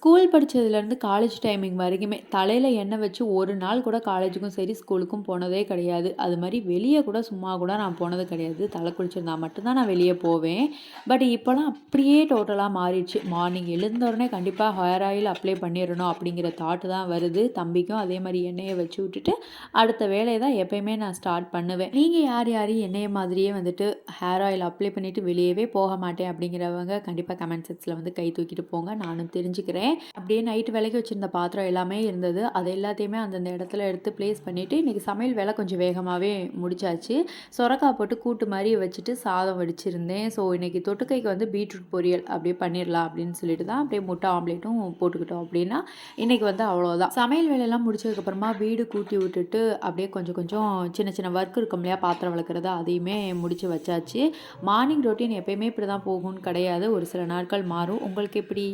School படிச்சதுலேருந்து college timing வரைக்குமே தலையில எண்ணெய் வச்சு ஒரு நாள் கூட காலேஜுக்கும் சரி, ஸ்கூலுக்கும் போனதே கிடையாது. அது மாரி வெளிய கூட சும்மா கூட நான் போனது கிடையாது. தலை குளிச்சிருந்தா மட்டும் தான் நான் வெளிய போவேன். பட் இப்போலாம் அப்படியே டோட்டலா மாறிடுச்சு. மார்னிங் எழுந்த உடனே கண்டிப்பா ஹேர் ஆயில் அப்ளை பண்ணிறணும் அப்படிங்கிற தாட் தான் வருது. தம்பிக்கும் அதே மாரி எண்ணெய வச்சு விட்டுட்டு, அடுத்த வேலைய தான் எப்பயுமே நான் ஸ்டார்ட் பண்ணுவேன். நீங்க யார் யாரு என்னைய மாதிரியே வந்துட்டு ஹேர் ஆயில் அப்ளை பண்ணிட்டு வெளியவே போக மாட்டேன் அப்படிங்கிறவங்க கண்டிப்பா கமெண்ட் செக்ஷன்ல வந்து கை தூக்கிட்டு போங்க. நானும் தெரிஞ்சுக்கிறேன். அப்படியே நைட்டு விளக்கி வச்சிருந்த பாத்திரம் எல்லாமே இருந்தது. அது எல்லாத்தையுமே அந்தந்த இடத்துல எடுத்து ப்ளேஸ் பண்ணிட்டு, இன்னைக்கு சமையல் வேலை கொஞ்சம் வேகமாவே முடிச்சாச்சு. சொரக்காய் போட்டு கூட்டு மாரி வச்சுட்டு சாதம் வடிச்சிருந்தேன். ஸோ இன்னைக்கு தொட்டுக்கைக்கு வந்து பீட்ரூட் பொரியல் அப்படியே பண்ணிடலாம் அப்படின்னு சொல்லிட்டு தான் அப்படியே முட்டை ஆம்லேட்டும் போட்டுக்கிட்டோம் அப்படின்னா, இன்னைக்கு வந்து அவ்வளோதான். சமையல் வேலையெல்லாம் முடிச்சதுக்கப்புறமா வீடு கூட்டி விட்டுட்டு, அப்படியே கொஞ்சம் கொஞ்சம் சின்ன சின்ன ஒர்க் இருக்கும் இல்லையா? பாத்திரம் விளக்குறது அதையுமே முடிச்சு வச்சாச்சு. மார்னிங் ரொட்டீன் எப்பயுமே இப்படி தான் போகும்னு கிடையாது. ஒரு சில நாட்கள் மாறும். உங்களுக்கு எப்படி?